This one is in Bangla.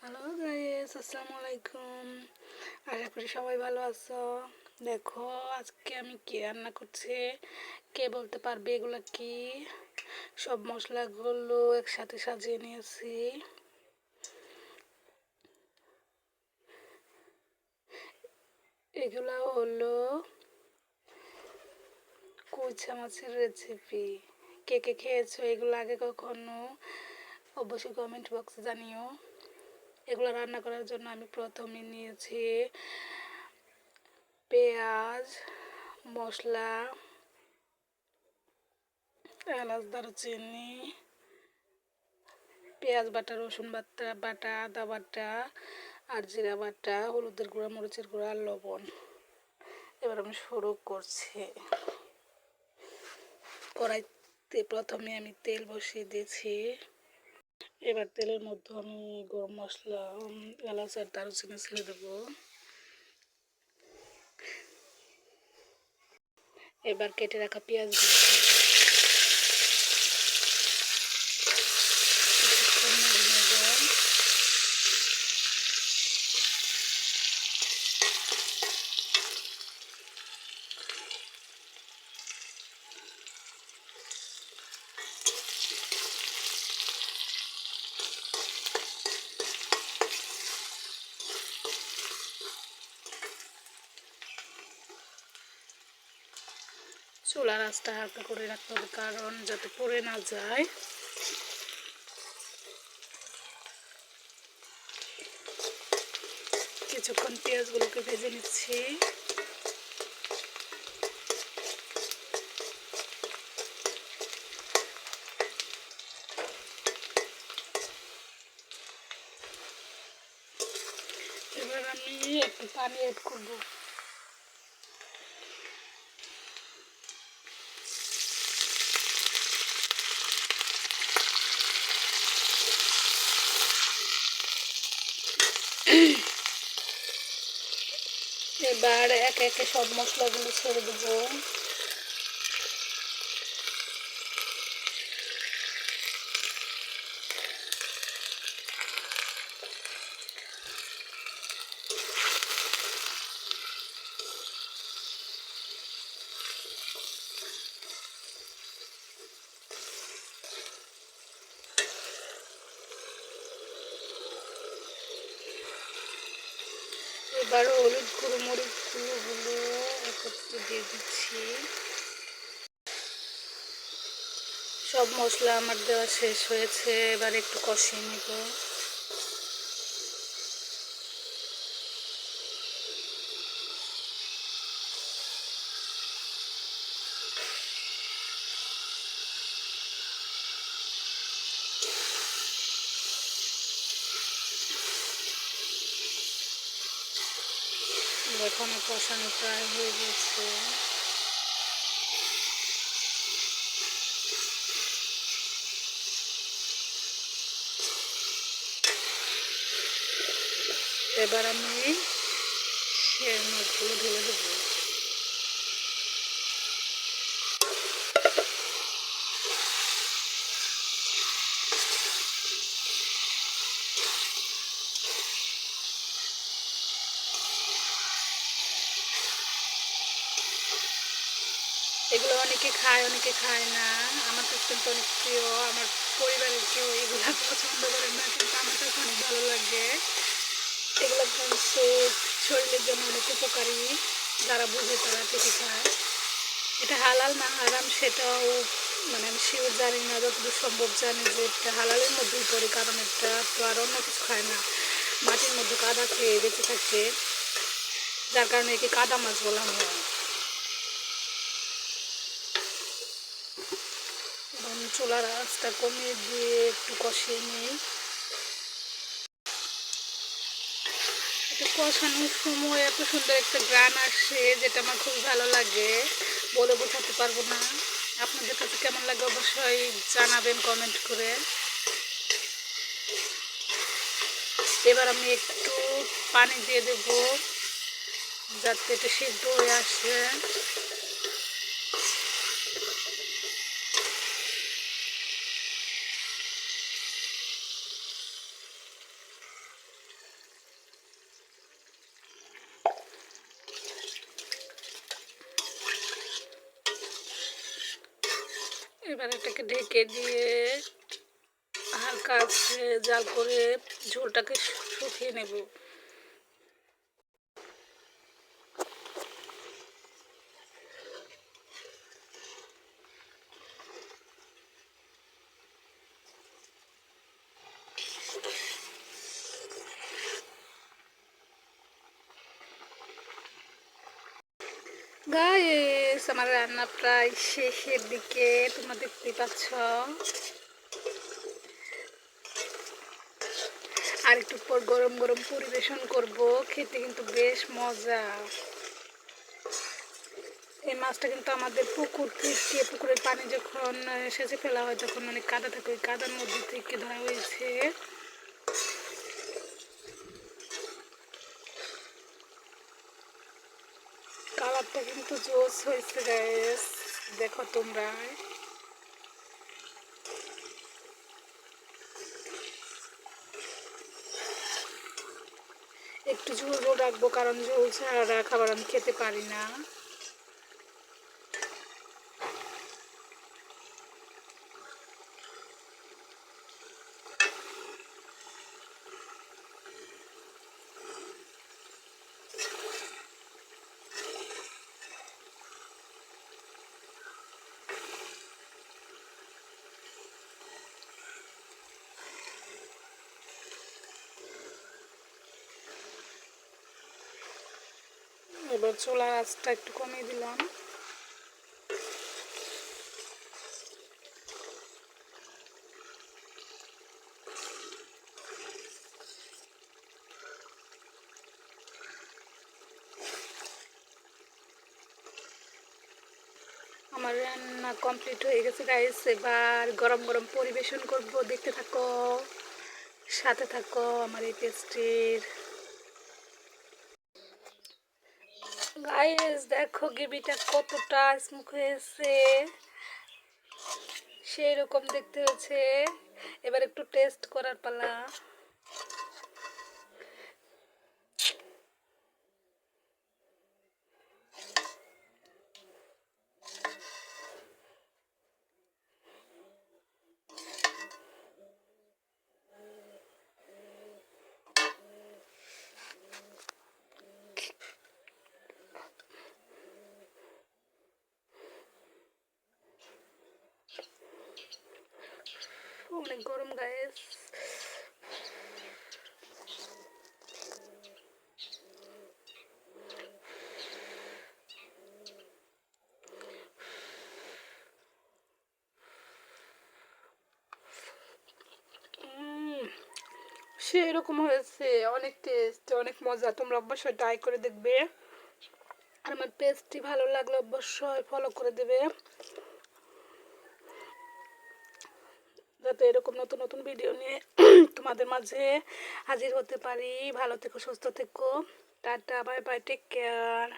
হ্যালো গাইস, আসসালামু আলাইকুম। আশা করি সবাই ভালো আছো। দেখো আজকে আমি কি রান্না করছি, কে বলতে পারবে এগুলা কি? সব মশলাগুলো একসাথে সাজিয়ে নিয়েছি। এগুলা হলো কুচা মাছের রেসিপি। কে কে খেয়েছো এগুলো আগে কখনো? অবশ্যই কমেন্ট বক্সে জানিও। এগুলো রান্না করার জন্য আমি প্রথমে নিয়েছি পেঁয়াজ, মশলা, এলাচ, দারুচিনি, পেঁয়াজ বাটা, রসুন বাটা, আদা বাটা আর জিরা বাটা, হলুদের গুঁড়া, মরিচের গুঁড়া আর লবণ। এবার আমি শুরু করছি। কড়াইতে প্রথমে আমি তেল বসিয়ে দিয়েছি। এবার তেলের মধ্যে আমি গরম মশলা, এলাচ আর দারুচিনি ছেড়ে দেবো। এবার কেটে রাখা পেঁয়াজ চুলার আঁচটা হালকা করে রাখতে হবে, কারণ যাতে পুড়ে না যায়। কিছুক্ষণ পেঁয়াজগুলোকে ভেজে নিচ্ছি। এবার আমি একটু পানি অ্যাড করবো। এবার একে একে সব মশলাগুলো ছেড়ে দেবো। এবার হলুদ গুঁড়ো, মরিচ গুঁড়োগুলো একত্রে দিয়ে দিচ্ছি। সব মশলা আমার দেওয়া শেষ হয়েছে, এবার একটু কষিয়ে নেব। এখন কষানো প্রায় হয়ে গেছে। এবার আমি মাছগুলো ঢেলে দেবো। এগুলো অনেকে খায়, অনেকে খায় না। আমার কাছে কিন্তু অনেক প্রিয়। আমার পরিবারের কেউ এগুলো পছন্দ করে না, কিন্তু আমার কাছে অনেক ভালো লাগে। এগুলো কিন্তু শরীরের জন্য অনেক উপকারী। যারা বুঝে তারা ঠিকই খায়। এটা হালাল না হারাম সেটাও আমি শিওর জানি না। যতদূর সম্ভব জানি যে এটা হালালের মধ্যেই পড়ে, কারণ এটা তো আর অন্য কিছু খায় না। মাটির মধ্যে কাদা খেয়ে বেঁচে থাকে, যার কারণে একে কাদা মাছ বলা হয়। এবং চুলার আঁচটা কমিয়ে দিয়ে একটু কষিয়ে নিই। এটা কষানোর সময় এত সুন্দর একটা গ্রান আসে, যেটা আমার খুব ভালো লাগে, বলে বোঝাতে পারবো না। আপনাদের কাছে কেমন লাগে অবশ্যই জানাবেন কমেন্ট করে। এবার আমি একটু পানি দিয়ে দেব, যাতে এটা সিদ্ধ হয়ে আসে। এবার এটাকে ঢেকে দিয়ে হালকা আছে জাল করে ঝোলটাকে শুকিয়ে নেব। গাইস, আমার রান্না প্রায় শেষের দিকে, তোমরা দেখতেই পাচ্ছ। আর একটু পর গরম গরম পরিবেশন করব, খেতে কিন্তু বেশ মজা। এই মাছটা কিন্তু আমাদের পুকুর থেকে, পুকুরের পানি যখন সেচে ফেলা হয় তখন অনেক কাদা থাকে, ওই কাদার মধ্যে থেকে ধরা হয়েছে। কালারটা কিন্তু জোস হয়েছে গাইস, দেখো তোমরা। একটু ঝোল ঝোল রাখবো, কারণ ঝোল ছাড়া খাবার আমি খেতে পারি না। এবার চুলার আঁচটা একটু কমিয়ে দিলাম। আমার রান্না কমপ্লিট হয়ে গেছে গাইস, এবার গরম গরম পরিবেশন করব, দেখতে থাকো, সাথে থাকো আমার এই পেস্ট্রির। গাইস দেখো গ্রেভিটা কতটা স্মুথ হয়েছে, সেই রকম দেখতে হয়েছে। এবার একটু টেস্ট করার পালা। অনেক গরম গাইস। সেই রকম হয়েছে, অনেক টেস্ট, অনেক মজা। তোমরা অবশ্যই ট্রাই করে দেখবে। আর আমার পেস্টটি ভালো লাগলে অবশ্যই ফলো করে দেবে, যাতে এরকম নতুন নতুন ভিডিও নিয়ে তোমাদের মাঝে হাজির হতে পারি। ভালো থেকো, সুস্থ থেকো, tata, bye bye, take care.